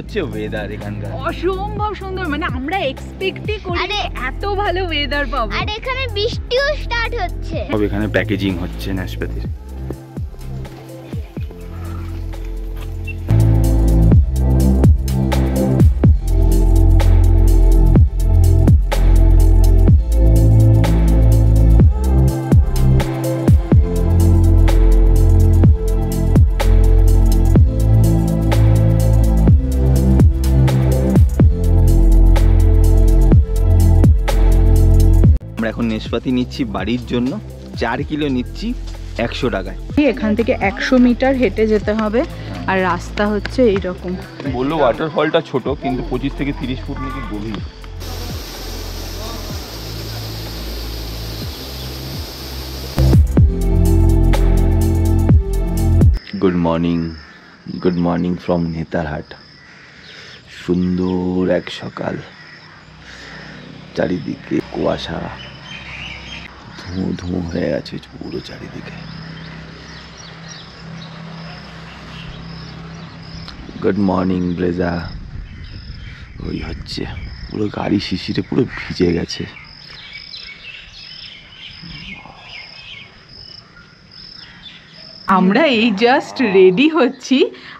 হচ্ছে ওয়েদার এখানকার অসম্ভব সুন্দর, মানে আমরা এক্সপেক্টই করিনি এত ভালো ওয়েদার পাবো। আর এখানে বৃষ্টিও স্টার্ট হচ্ছে। সব এখানে প্যাকেজিং হচ্ছে নাশপাতির। আমরা এখন নাশপাতি নিচ্ছি বাড়ির জন্য, 4 কিলো নিচ্ছি 100 টাকায়। এখান থেকে 100 মিটার হেঁটে যেতে হবে, আর রাস্তা হচ্ছে এইরকম। বললো ওয়াটারফলটা ছোট, কিন্তু 25 থেকে 30 ফুট নাকি গভীর। Good morning from Netarhat. সুন্দর এক সকাল, চারিদিকে কুয়াশা, ধুঁ ধুঁ হয়ে আছে পুরো চারিদিকে। Good morning Brezza. ওই হচ্ছে পুরো গাড়ি শিশিরে পুরো ভিজে গেছে। আমরা এই জাস্ট রেডি হচ্ছি,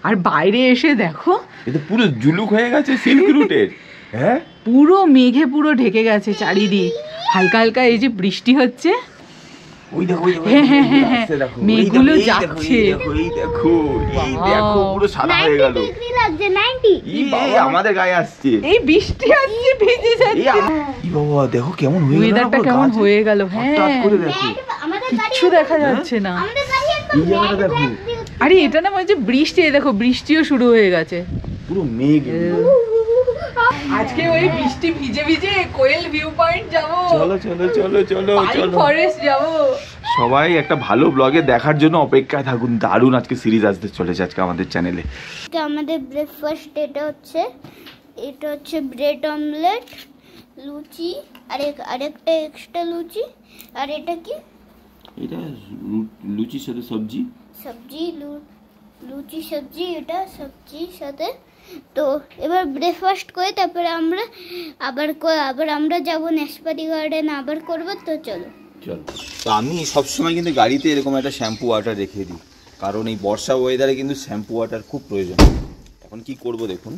আর বাইরে এসে দেখো এটা পুরো জুলুক হয়ে গেছে সিল্ক রুটের। হ্যাঁ, পুরো মেঘে পুরো ঢেকে গেছে চারিদিক। হালকা হালকা এই যে বৃষ্টি হচ্ছে, ওই দেখো মেঘগুলো যাচ্ছে। এই দেখো পুরো সাদা হয়ে গেল। 90 লাগছে 90। আমাদের গায়ে আসছে, এই বৃষ্টি আসছে, ভিজে যাচ্ছে। এই বাবা দেখো কেমন হয়ে গেল, ওয়েদারটা কেমন হয়ে গেল। হ্যাঁ, আমাদের কিচ্ছু দেখা যাচ্ছে না। আমাদের গাড়ি একদম দেখো। আরে এটা না মনে বৃষ্টি, দেখো বৃষ্টিও শুরু হয়ে গেছে পুরো মেঘ। আজকে ওই বৃষ্টি ভিজে ভিজে কোয়েল ভিউ পয়েন্ট যাবো। চলো চলো চলো চলো চলো, ফরেস্ট যাবো। সবাই একটা ভালো ব্লগে দেখার জন্য অপেক্ষায় থাকুন। দারুণ আজকে সিরিজ আসতে চলেছে আজকে আমাদের চ্যানেলে। আমাদের ব্রেকফাস্ট এটা হচ্ছে ব্রেড অমলেট, লুচি, আরেকটা এক্সট্রা লুচি। আর এটা কি? এটা লুচির সাথে সবজি, লুচি সবজি, এটা সবজির সাথে। তো এবার ব্রেকফাস্ট করে তারপরে আমরা আবার আমরা যাবো নাশপাতি গার্ডেন, আবার করবো। তো চলো। তো আমি সবসময় কিন্তু গাড়িতে এরকম একটা শ্যাম্পু ওয়াটার রেখে দিই, কারণ এই বর্ষা ওয়েদারে কিন্তু শ্যাম্পু ওয়াটার খুব প্রয়োজন। এখন কি করব দেখুন,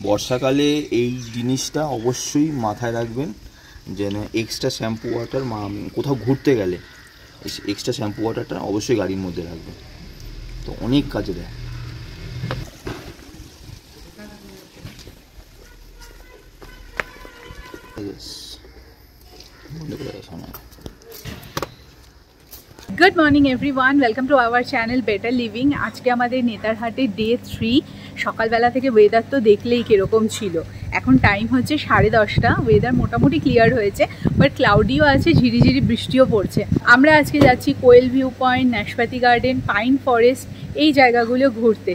বর্ষাকালে এই জিনিসটা অবশ্যই মাথায় রাখবেন, যেন এক্সট্রা শ্যাম্পু ওয়াটার কোথাও ঘুরতে গেলে এক্সট্রা শ্যাম্পু ওয়াটারটা অবশ্যই গাড়ির মধ্যে রাখবেন, তো অনেক কাজে দেয়। Good morning everyone, welcome to our channel better living. আজকে আমাদের নেতারহাটে ডে 3। সকালবেলা থেকে ওয়েদার তো দেখলেই কীরকম ছিল। এখন টাইম হচ্ছে 10:30। ওয়েদার মোটামুটি ক্লিয়ার হয়েছে, বাট ক্লাউডিও আছে, ঝিরিঝিরি বৃষ্টিও পড়ছে। আমরা আজকে যাচ্ছি কোয়েল ভিউ পয়েন্ট, নাশপাতি গার্ডেন, পাইন ফরেস্ট, এই জায়গাগুলো ঘুরতে।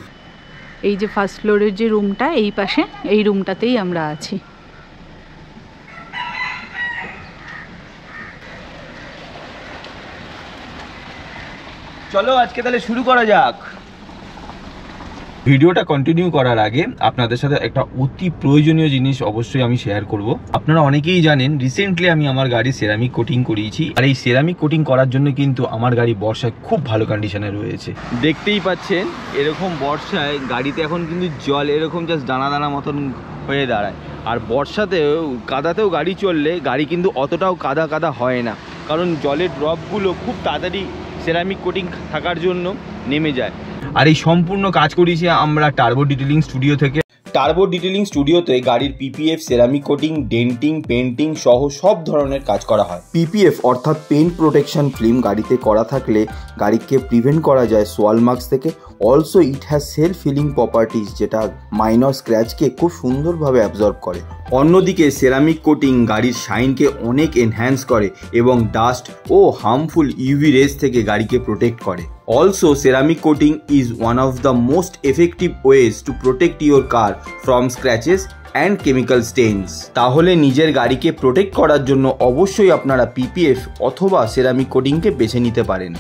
এই যে ফার্স্ট ফ্লোরের যে রুমটা, এই পাশে এই রুমটাতেই আমরা আছি। চলো আজকে তাহলে শুরু করা যাক। ভিডিওটা কন্টিনিউ করার আগে আপনাদের সাথে একটা অতি প্রয়োজনীয় জিনিস অবশ্যই আমি শেয়ার করব। আপনারা অনেকেই জানেন রিসেন্টলি আমি আমার গাড়ি সেরামিক কোটিং করিয়েছি, আর এই সেরামিক কোটিং করার জন্য কিন্তু আমার গাড়ি বর্ষায় খুব ভালো কন্ডিশনে রয়েছে। দেখতেই পাচ্ছেন এরকম বর্ষায় গাড়িতে এখন কিন্তু জল এরকম জাস্ট দানা দানা মতন হয়ে দাঁড়ায়। আর বর্ষাতেও কাদাতেও গাড়ি চললে গাড়ি কিন্তু অতটাও কাদা কাদা হয় না, কারণ জলের ড্রপগুলো খুব তাড়াতাড়ি সেরামিক কোটিং থাকার জন্য নেমে যায়। আর এই সম্পূর্ণ কাজ করেছি আমরা টার্বো ডিটেলিং স্টুডিও থেকে। টার্বো ডিটেলিং স্টুডিওতে গাড়ির PPF, ceramic coating, denting, painting সহ সব ধরনের কাজ করা হয়। পিপিএফ অর্থাৎ পেইন্ট প্রোটেকশন ফিল্ম গাড়িতে করা থাকলে গাড়িকে প্রিভেন্ট করা যায় সোয়াল মার্কস থেকে। অলসো ইট হ্যাজ সেলফ ফিলিং প্রপার্টিজ, যেটা মাইনর স্ক্র্যাচকে খুব সুন্দরভাবে অ্যাবজর্ব করে। অন্যদিকে সেরামিক কোটিং গাড়ির শাইনকে অনেক এনহ্যান্স করে এবং ডাস্ট ও হার্মফুল ইউভি রেজ থেকে গাড়িকে প্রোটেক্ট করে। Also, ceramic coating is one of the most effective ways to protect your car from scratches and chemical stains. তাহলে নিজের গাড়িকে প্রোটেক্ট করার জন্য অবশ্যই আপনারা পিপিএফ অথবা সেরামিক কোটিংকে বেছে নিতে পারেন।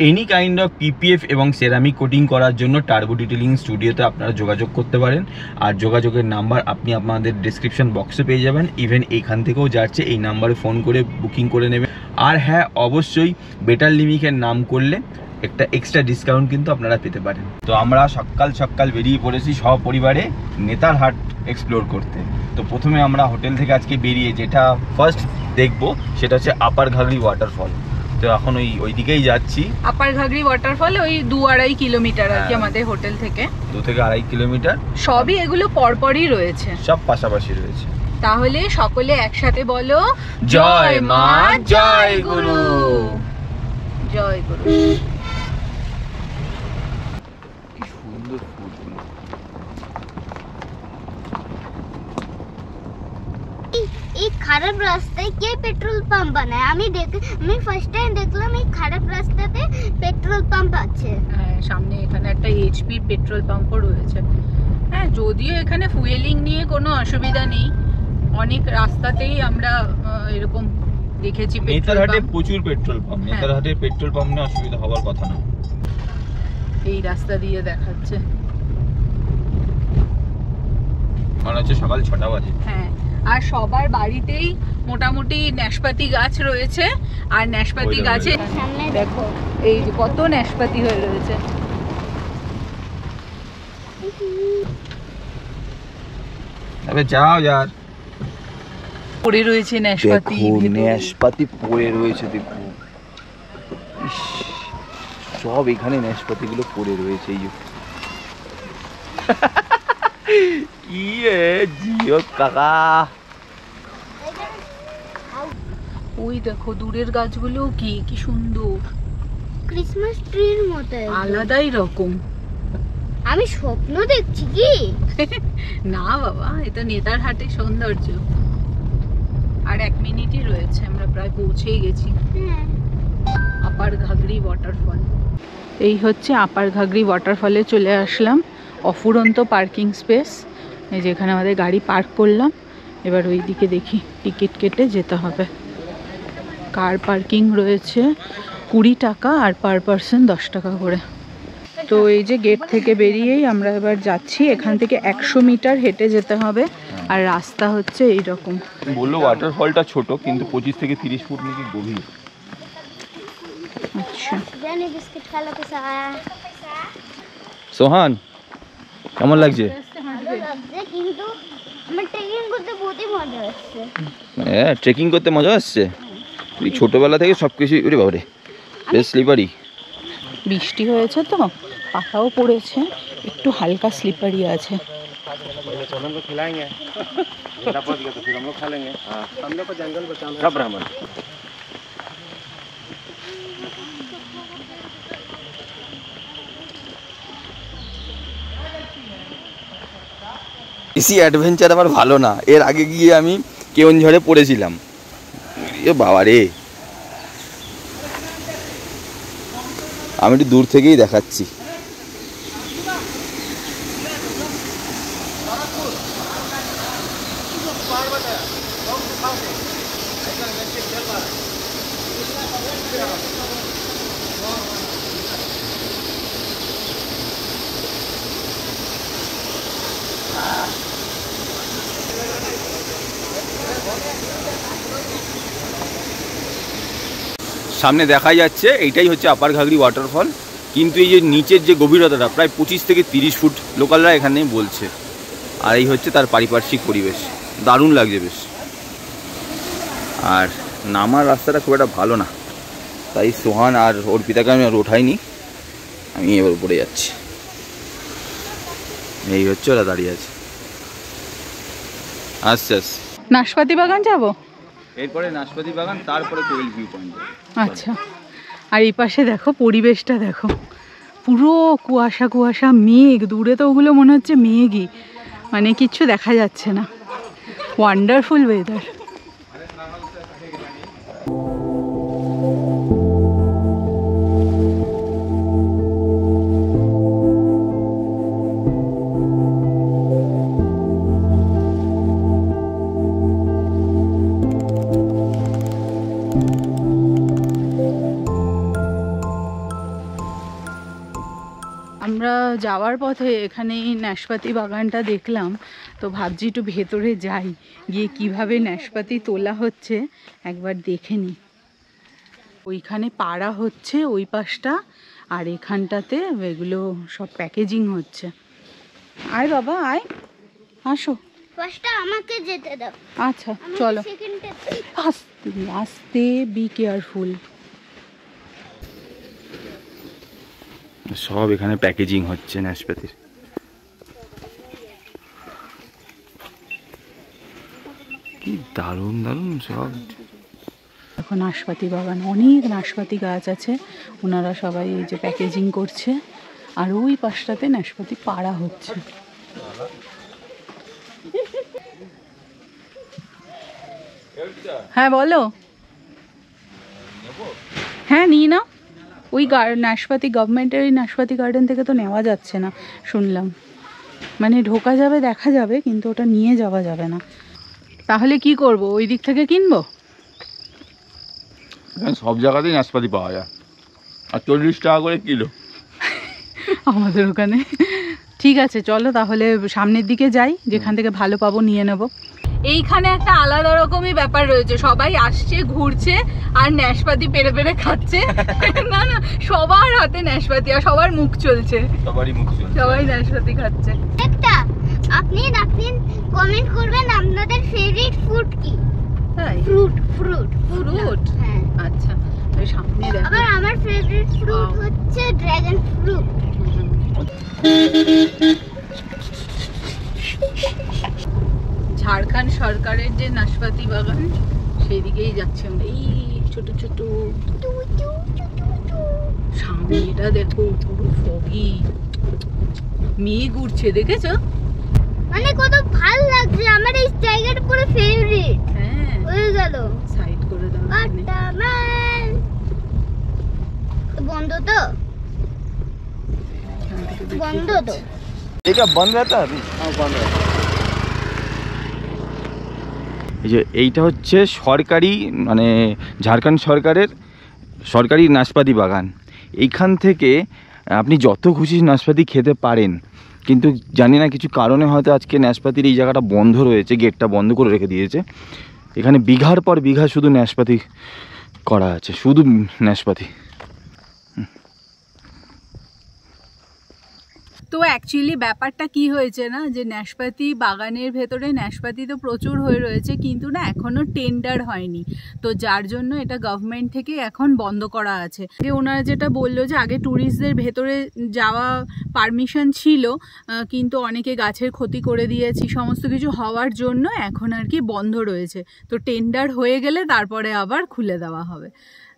এনি কাইন্ড অফ পিপিএফ এবং সেরামিক কোটিং করার জন্য টার্বো ডিটেলিং স্টুডিওতে আপনারা যোগাযোগ করতে পারেন। আর যোগাযোগের নাম্বার আপনি আপনাদের ডিসক্রিপশন বক্সে পেয়ে যাবেন। ইভেন এখান থেকেও যাচ্ছে, এই নাম্বারে ফোন করে বুকিং করে নেবেন। আর হ্যাঁ, অবশ্যই বেটার লিভিংয়ের নাম করলে একটা এক্সট্রা ডিসকাউন্ট কিন্তু আপনারা পেতে পারেন। তো আমরা সকাল সকাল বেরিয়ে পড়েছি সপরিবারে নেতারহাট এক্সপ্লোর করতে। তো প্রথমে আমরা হোটেল থেকে আজকে বেরিয়ে যেটা ফার্স্ট দেখবো সেটা হচ্ছে আপার ঘাগরি ওয়াটারফল। তো এখন ওই দিকেই যাচ্ছি। আপার ঘাগরি ওয়াটারফল ওই 2-2.5 কিলোমিটার আর কি আমাদের হোটেল থেকে, 2 থেকে 2.5 কিলোমিটার। সবই এগুলো পরপরই রয়েছে, সব পাশাপাশি রয়েছে। তাহলে সকলে একসাথে বলো, জয় মা জয় গুরু। জয় গুরু। কি সুন্দর ফুলগুলো। এই খারাপ রাস্তায় কে পেট্রোল পাম্প বানায়? আমি ফার্স্ট টাইম দেখলাম এই খারাপ রাস্তাতে পেট্রোল পাম্প আছে। হ্যাঁ, সামনে এখানে একটা এইচপি পেট্রোল পাম্পও রয়েছে। হ্যাঁ, যদিও এখানে ফুয়েলিং নিয়ে কোনো অসুবিধা নেই, অনেক রাস্তাতেই আমরা এরকম দেখেছি নেতারহাটে প্রচুর পেট্রোল পাম্প। নেতারহাটের পেট্রোল পাম্প নিয়ে অসুবিধা হওয়ার কথা না। এই রাস্তা দিয়ে দেখাচ্ছে, মনে হচ্ছে সকাল 6টা বাজে। হ্যাঁ, আর সবার বাড়িতেই মোটামুটি নাশপাতি গাছ রয়েছে। আর নাশপাতি গাছে সামনে দেখো এই যে কত নাশপাতি হয়ে রয়েছে। তবে যাও यार, পড়ে রয়েছে নাশপাতি, নাশপাতি পড়ে রয়েছে। দেখো সব এখানে নাশপাতি গুলো পড়ে রয়েছে। এই ইয়ে জিও কাকা, ওই দেখো দূরের গাছগুলো কি কি সুন্দর, ক্রিসমাস ট্রির মতো আলাদাই রকম। আমি স্বপ্ন দেখছি কি? না বাবা, এটা নেতারহাটের সৌন্দর্য। আর 1 মিনিটই রয়েছে, আমরা প্রায় পৌঁছেই গেছি আপার ঘাগরি ওয়াটারফল। এই হচ্ছে আপার ঘাগরি ওয়াটারফলে চলে আসলাম। অফুরন্ত পার্কিং স্পেস, এই যেখানে আমাদের গাড়ি পার্ক করলাম। এবার ওই দিকে দেখি টিকিট কেটে যেতে হবে। কার পার্কিং রয়েছে 20 টাকা আর পার পারসন 10 টাকা করে। তো এই যে গেট থেকে বেরিয়েই আমরা এবার যাচ্ছি। এখান থেকে 100 মিটার হেঁটে যেতে হবে। আর রাস্তা হচ্ছে এই রকম। বললো ওয়াটারফলটা ছোট, কিন্তু 25 থেকে 30 ফুট নাকি গভীর। আচ্ছা, জানি বিস্কিট খালা পেশা সোহান কেমন লাগছে? ভালো লাগছে, কিন্তু আমার ট্রেকিং করতে বহুতই মজা হচ্ছে। হ্যাঁ, ট্রেকিং করতে মজা আসছে। তুই ছোটবেলা থেকে সব কিছু, ওরে বাবারে বেশ স্লিপারি। বৃষ্টি হয়েছে তো, পাতাও পড়েছে, একটু হালকা স্লিপারি আছে। বেশি অ্যাডভেঞ্চার আমার ভালো না। এর আগে গিয়ে আমি কেওনঝড়ে পড়েছিলাম। এ বাবা রে, আমি একটু দূর থেকেই দেখাচ্ছি। সামনে দেখা যাচ্ছে এইটাই হচ্ছে আপার ঘাগরি ওয়াটারফল। কিন্তু এই যে নিচের যে গভীরতাটা প্রায় 25 থেকে 30 ফুট লোকালরা এখানে বলছে। আর এই হচ্ছে তার পারিপার্শ্বিক পরিবেশ, দারুণ লাগছে বেশ। আর নামার রাস্তাটা খুব একটা ভালো না, তাই সোহান আর অর্পিতাকে আমি আর ওঠাইনি, আমি এবার উপরে যাচ্ছি। এই হচ্ছে ওরা দাঁড়িয়ে আছে। আচ্ছা আচ্ছা, নাশপাতি বাগান যাব, এরপরে নাশপাতি বাগান, তারপরে কোয়েল ভিউ পয়েন্ট। আচ্ছা, আর এই পাশে দেখো পরিবেশটা দেখো, পুরো কুয়াশা কুয়াশা, মেঘ, দূরে তো ওগুলো মনে হচ্ছে মেঘই, মানে কিচ্ছু দেখা যাচ্ছে না। Wonderful weather. আমরা যাওয়ার পথে এখানে নাশপাতি বাগানটা দেখলাম, তো ভাবছি একটু ভেতরে যাই, গিয়ে কিভাবে নাশপাতি তোলা হচ্ছে একবার দেখে নিই। ওইখানে পাড়া হচ্ছে ওই পাশটা, আর এখানটাতে এগুলো সব প্যাকেজিং হচ্ছে। আয় বাবা আয়, আসো। ফার্স্টটা আমাকে যেতে দাও। আচ্ছা চলো, আস্তে আস্তে, বি কেয়ারফুল। সব এখানে প্যাকেজিং হচ্ছে নাশপাতির। কি দারুণ দারুণ সব। এখন নাশপাতি বাগান, অনেক নাশপাতি গাছ আছে, ওনারা সবাই এই যে প্যাকেজিং করছে, আর ওই পাশটাতে নাশপাতি পাড়া হচ্ছে। হ্যাঁ বলো। হ্যাঁ নিয়ে নাও। ওই নাশপাতি গভর্নমেন্টের ওই নাশপাতি গার্ডেন থেকে তো নেওয়া যাচ্ছে না শুনলাম, মানে ঢোকা যাবে দেখা যাবে কিন্তু ওটা নিয়ে যাওয়া যাবে না। তাহলে কি করব, ওই দিক থেকে কিনবো? সব জায়গাতেই নাশপাতি পাওয়া যায়, আর 40 টাকা করে কিলো আমাদের ওখানে। ঠিক আছে চলো তাহলে সামনের দিকে যাই, যেখান থেকে ভালো পাবো নিয়ে নেব। এইখানে একটা আলাদা রকমই ব্যাপার রয়েছে, সবাই আসছে ঘুরছে আর নাশপাতি পেরে পেরে খাচ্ছে। না না, সবার হাতে নাশপাতি আর সবার মুখ চলছে, সবারই মুখ চলছে, সবাই নাশপাতি খাচ্ছে। একটা আপনি কমেন্ট করবেন আপনাদের ফেভারিট ফ্রুট কি। তাই? Fruit fruit fruit? হ্যাঁ আচ্ছা ওই সামনে দেখো। আবার আমার ফেভারিট ফ্রুট হচ্ছে ড্রাগন ফ্রুট। ঝাড়খণ্ড সরকারের যে নাশপাতি বাগান সেই দিকেই যাচ্ছি আমরা। এই ছোট ছোট সামনে এটা দেখো, পুরো ফগি, মেঘ উঠছে, দেখেছো? মানে কত ভালো লাগছে, আমার এই জায়গাটা পুরো ফেভারিট হ্যাঁ হয়ে গেল। সাইড করে দাও। বাটামান বন্ধ তো, বন্ধ তো। এটা বন্ধ रहता है? हाँ बंद रहता है। এই যে এইটা হচ্ছে সরকারি, মানে ঝাড়খণ্ড সরকারের সরকারি নাশপাতি বাগান। এইখান থেকে আপনি যত খুশি নাশপাতি খেতে পারেন, কিন্তু জানি না কিছু কারণে হয়তো আজকে নাশপাতির এই জায়গাটা বন্ধ রয়েছে, গেটটা বন্ধ করে রেখে দিয়েছে। এখানে বিঘার পর বিঘা শুধু নাশপাতি করা আছে, শুধু নাশপাতি। তো অ্যাকচুয়ালি ব্যাপারটা কি হয়েছে না, যে নাশপাতি বাগানের ভেতরে নাশপাতি তো প্রচুর হয়ে রয়েছে, কিন্তু না এখনো টেন্ডার হয়নি, তো যার জন্য এটা গভর্নমেন্ট থেকে এখন বন্ধ করা আছে। ওনারা যেটা বললো যে আগে ট্যুরিস্টদের ভেতরে যাওয়া পারমিশন ছিল, কিন্তু অনেকে গাছের ক্ষতি করে দিয়েছি, সমস্ত কিছু হওয়ার জন্য এখন আর কি বন্ধ রয়েছে। তো টেন্ডার হয়ে গেলে তারপরে আবার খুলে দেওয়া হবে।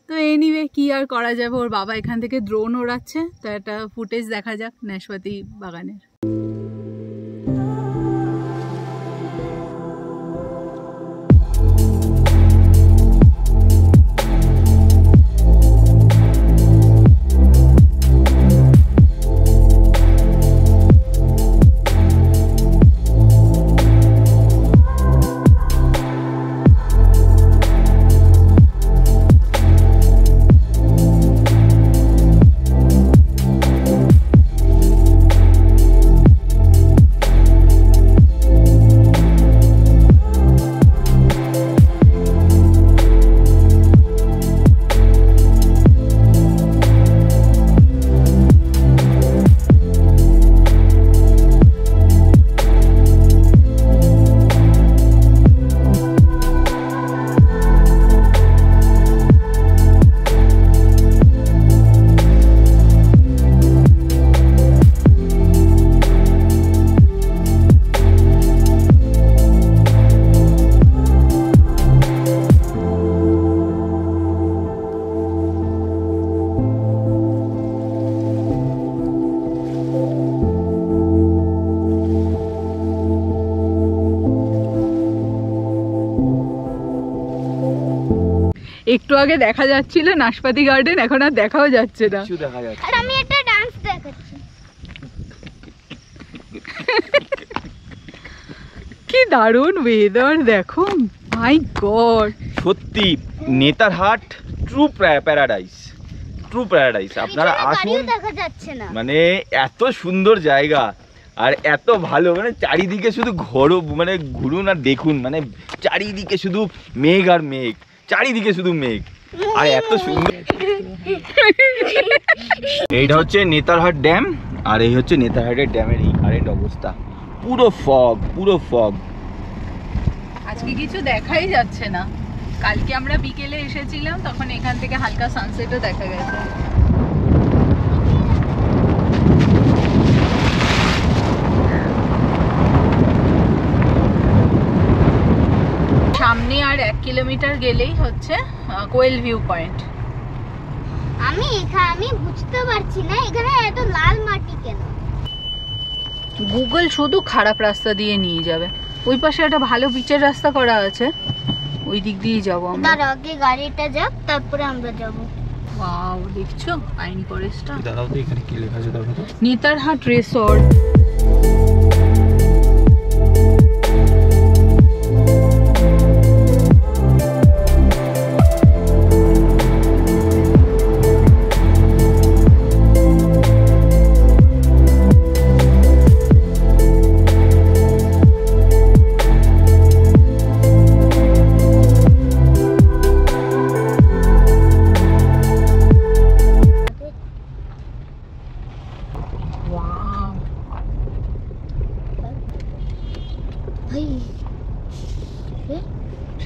তো এনিওয়ে কি আর করা যাবে, ওর বাবা এখান থেকে ড্রোন ওড়াচ্ছে, তো একটা ফুটেজ দেখা যাক নাশপাতি বাগানের। একটু আগে দেখা যাচ্ছিল নাশপাতি গার্ডেন, এখন আর দেখাও যাচ্ছে না। কিছু দেখা যাচ্ছে। আর আমি একটা ডান্স দেখাচ্ছি। কি দারুণ ওয়েদার দেখো, মাই গড। সত্যি Netarhat true paradise. True paradise. আপনারা আসুন, দেখা যাচ্ছে না, মানে এত সুন্দর জায়গা আর এত ভালো, মানে চারিদিকে শুধু মানে ঘুরুন আর দেখুন, মানে চারিদিকে শুধু মেঘ আর মেঘ, চারিদিকে শুধু মেঘ আর এত সুন্দর। এইটা হচ্ছে নেতারহাট ড্যাম, আর এই হচ্ছে নেতারহাটের ড্যামের এই কারেন্ট অবস্থা, পুরো ফগ, পুরো ফগ। আজকে কিছু দেখাই যাচ্ছে না। কালকে আমরা বিকেলে এসেছিলাম, তখন এখান থেকে হালকা সানসেটও দেখা গেছে। সামনে আর 1 কিলোমিটার গেলেই হচ্ছে কোয়েল ভিউ পয়েন্ট। আমি বুঝতে পারছি না এখানে এত লাল মাটি কেন। গুগল শুধু খারাপ রাস্তা দিয়ে নিয়ে যাবে। ওই পাশে একটা ভালো পিচের রাস্তা করা আছে, ওই দিক দিয়েই যাবো আমরা। তার আগে গাড়িটা যাক, তারপরে আমরা যাব। ওয়াও, দেখছো পাইন ফরেস্টটা? দাঁড়াও তো, এখানে কি লেখা আছে দেখো তো। নেতারহাট রিসর্ট।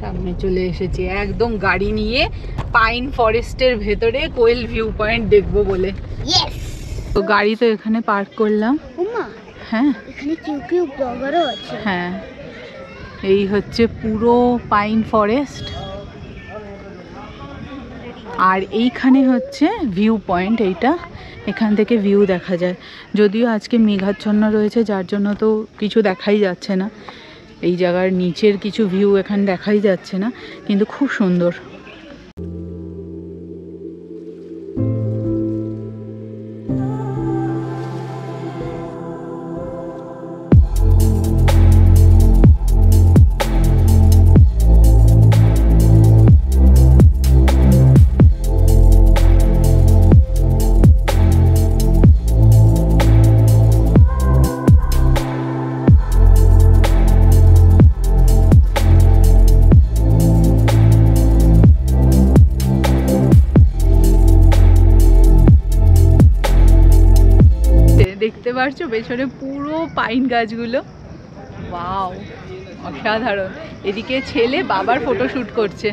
সামনে চলে এসেছি একদম গাড়ি নিয়ে পাইন ফরেস্টের ভেতরে কোয়েল ভিউ পয়েন্ট দেখবো বলে। তো গাড়ি তো এখানে পার্ক করলাম। হ্যাঁ, এখানে কিউ ব্লগারও আছে। হ্যাঁ, এই হচ্ছে পুরো পাইন ফরেস্ট, আর এইখানে হচ্ছে ভিউ পয়েন্ট। এইটা এখান থেকে ভিউ দেখা যায়, যদিও আজকে মেঘাচ্ছন্ন রয়েছে যার জন্য তো কিছু দেখাই যাচ্ছে না। এই জায়গার নিচের কিছু ভিউ এখানে দেখাই যাচ্ছে না, কিন্তু খুব সুন্দর। দেখতে পারছো পেছনে পুরো পাইন গাছগুলো। ওয়াও, অসাধারণ। এদিকে ছেলে বাবার ফটোশুট করছে।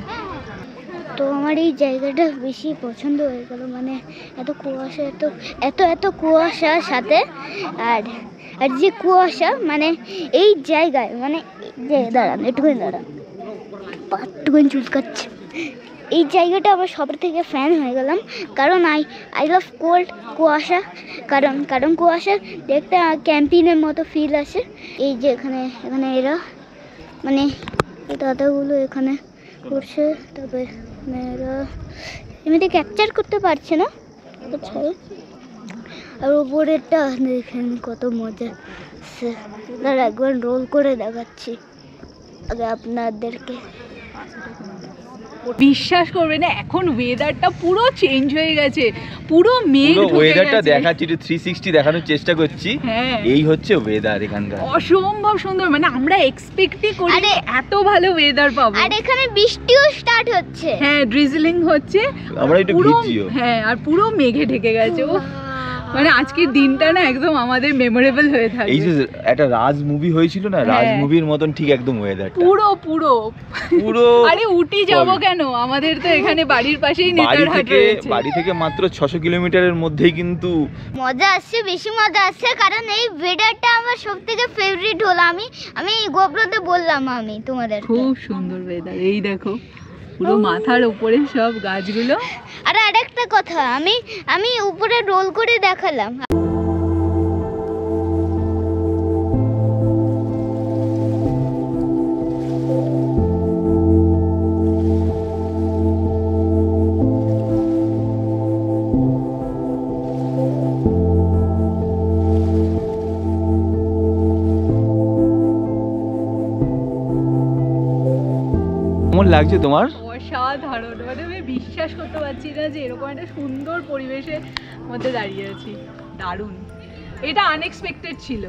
তো আমার এই জায়গাটা বেশি পছন্দ হয়ে গেল, মানে এত কুয়াশা, এত কুয়াশার সাথে, আর যে কুয়াশা, মানে এই জায়গায়, মানে দাঁড়ান পাটটুকুন চুলকাচ্ছে। এই জায়গাটা আমার সবার থেকে ফ্যান হয়ে গেলাম, কারণ আই লাভ কোল্ড কুয়াশা, কারণ কুয়াশা দেখতে ক্যাম্পিংয়ের মতো ফিল আসে। এই যে এখানে এরা, মানে এই দাদাগুলো এখানে করছে, তবে এরা এমনিতে ক্যাপচার করতে পারছে না, আর উপরেরটা দেখেন কত মজা। দাঁড়া একবার রোল করে দেখাচ্ছি আগে আপনাদেরকে। বিশ্বাস করবে না, এখন ওয়েদারটা পুরো চেঞ্জ হয়ে গেছে, পুরো মেঘ ঢুকে গেছে। ওয়েদারটা দেখাচ্ছি, 360 দেখানোর চেষ্টা করছি। হ্যাঁ, এই হচ্ছে ওয়েদার এখানকার, অসম্ভব সুন্দর। মানে আমরা এক্সপেক্টই করিনি এত ভালো ওয়েদার পাবো। আর এখানে বৃষ্টিও স্টার্ট হচ্ছে। হ্যাঁ, ড্রিজলিং হচ্ছে, আমরা একটু ভিজিও। হ্যাঁ, আর পুরো মেঘে ঢেকে গেছে। ও মানে আজকের দিনটা না একদম আমাদের মেমোরেবল হয়ে থাকবে। এই যে একটা রাজ মুভি হয়েছিল না, রাজ মুভির মতন ঠিক একদম ওয়েদারটা, পুরো পুরো পুরো। আরে উটি যাব কেন, আমাদের তো এখানে বাড়ির পাশেই নেতারহাট রয়েছে। বাড়ি থেকে মাত্র 600 কিলোমিটারের মধ্যেই কিন্তু মজা আসছে, বেশি মজা আসছে, কারণ এই ওয়েদারটা আমার সবথেকে ফেভারিট হলো। আমি গোপ্রোতে বললাম আমি তোমাদের, খুব সুন্দর ওয়েদার। এই দেখো পুরো মাথার উপরে সব গাছগুলো। আর আরেকটা কথা, আমি উপরে রোল করে দেখালাম। কেমন লাগছে তোমার? অসাধারণ, মানে আমি বিশ্বাস বিশ্বাস করতে পারছি না যে এরকম একটা সুন্দর পরিবেশের মধ্যে দাঁড়িয়ে আছি। দারুণ, এটা আনএক্সপেক্টেড ছিল।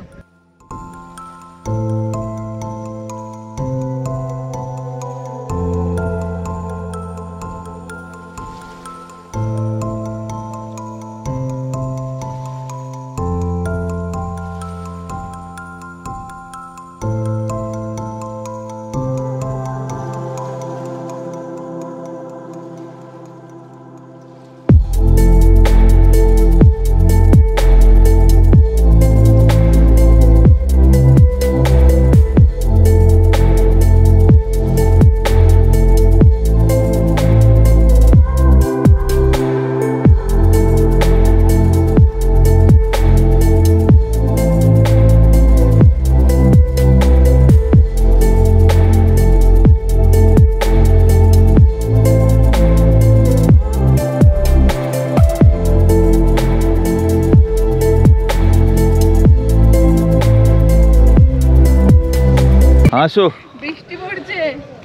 আসো, বৃষ্টি পড়ছে,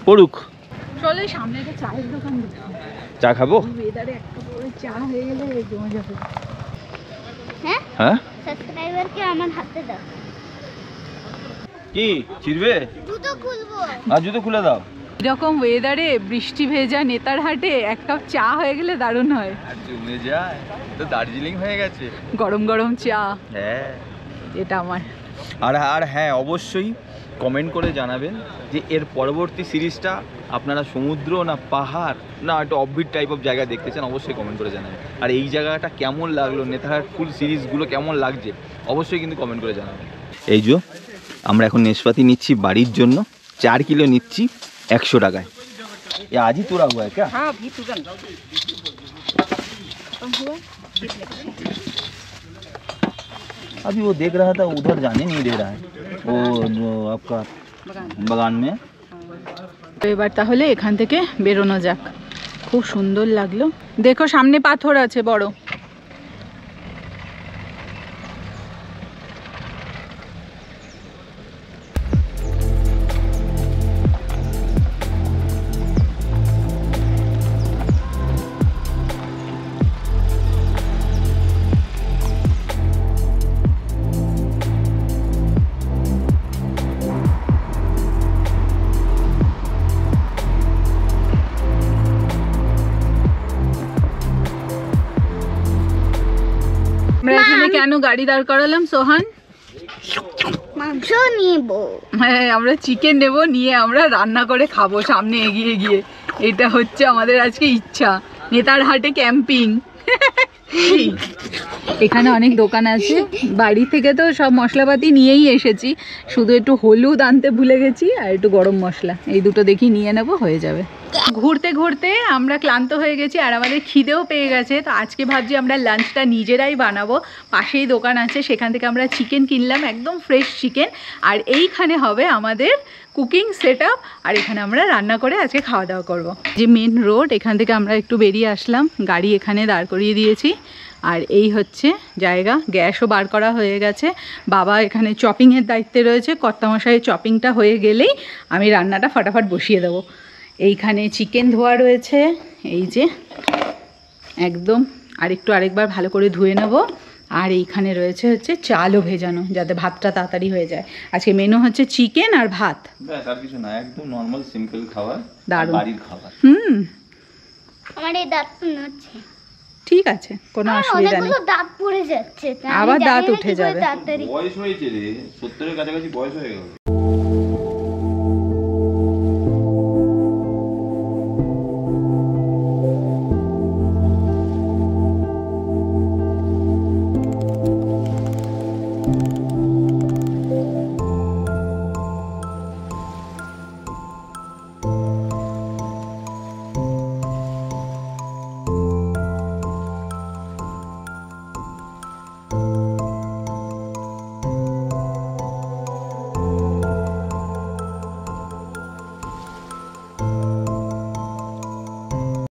পড়ুক। চলে সামনে একটা চায়ের দোকান দেখো। চা খাবো? ওয়েদারে একটা বড় চা হয়ে গেলে জমে যাবে। হ্যাঁ হ্যাঁ, সাবস্ক্রাইবারকে আমার হাতে দাও। কি ছিড়বে? জুতো খুলবো। আর জুতো খুলে দাও। এরকম ওয়েদারে বৃষ্টি ভেজা নেতারহাটে এক কাপ চা হয়ে গেলে দারুণ হয়। আর জমে যায় তো, দার্জিলিং হয়ে গেছে। গরম গরম চা, হ্যাঁ। এটা আমার। আর হ্যাঁ, অবশ্যই কমেন্ট করে জানাবেন যে এর পরবর্তী সিরিজটা আপনারা সমুদ্র না পাহাড় না একটু অফবিট টাইপ অফ জায়গা দেখতে চান, অবশ্যই কমেন্ট করে জানাবেন। আর এই জায়গাটা কেমন লাগলো, নেতারহাট ফুল সিরিজগুলো কেমন লাগছে, অবশ্যই কিন্তু কমেন্ট করে জানাবেন। এই যে আমরা এখন নেশপাতি নিচ্ছি বাড়ির জন্য, 4 কিলো নিচ্ছি 100 টাকায়। এ আজই তোরা হুয়া ক্যা? হ্যাঁ, भी तुरंत। अभी वो देख रहा था, उधर जाने नहीं दे रहा है वो जो आपका বাগান में। তো এবার তাহলে এখান থেকে বেরোনো যাক। খুব সুন্দর লাগলো, দেখো সামনে পাথর আছে বড়। আমরা এখানে কেন গাড়ি দাঁড় করালাম সোহান? মাংস নিব। হ্যাঁ, আমরা চিকেন নেব, নিয়ে আমরা রান্না করে খাবো সামনে এগিয়ে গিয়ে। এটা হচ্ছে আমাদের আজকে ইচ্ছা, নেতারহাটে ক্যাম্পিং। এখানে অনেক দোকান আছে, বাড়ি থেকে তো সব মশলাপাতি নিয়েই এসেছি, শুধু একটু হলুদ আনতে ভুলে গেছি আর একটু গরম মশলা, এই দুটো দেখি নিয়ে নেব, হয়ে যাবে। ঘুরতে ঘুরতে আমরা ক্লান্ত হয়ে গেছি আর আমাদের খিদেও পেয়ে গেছে। তো আজকে ভাবছি আমরা লাঞ্চটা নিজেরাই বানাবো। পাশেই দোকান আছে, সেখান থেকে আমরা চিকেন কিনলাম, একদম ফ্রেশ চিকেন। আর এইখানে হবে আমাদের কুকিং সেট আপ, আর এখানে আমরা রান্না করে আজকে খাওয়া দাওয়া করবো। যে মেন রোড, এখান থেকে আমরা একটু বেরিয়ে আসলাম, গাড়ি এখানে দাঁড় করিয়ে দিয়েছি। আর এই হচ্ছে জায়গা, গ্যাসও বার করা হয়ে গেছে। বাবা এখানে চপিংয়ের দায়িত্বে রয়েছে, কর্তামশাই চপিংটা হয়ে গেলেই আমি রান্নাটা ফাটাফাট বসিয়ে দেবো। এইখানে চিকেন ধোয়া রয়েছে, এই যে একদম আরেকবার ভালো করে ধুয়ে নেব। আর এইখানে রয়েছে হচ্ছে চালও ভেজানো, যাতে ভাতটা তাড়াতাড়ি হয়ে যায়। আজকে মেনু হচ্ছে চিকেন আর ভাত, ব্যাস আর কিছু না, একদম নরমাল সিম্পল খাবার, দারুণ বাড়ির খাবার। আমার এই দাঁত তো নড়ছে। ঠিক আছে, কোনো অসুবিধা নেই। অনেকগুলো দাঁত পড়ে যাচ্ছে, আবার দাঁত উঠে যাবে। তাড়াতাড়ি বয়স হয়েছে রে, 70 এর কাছাকাছি বয়স হয়ে গেল।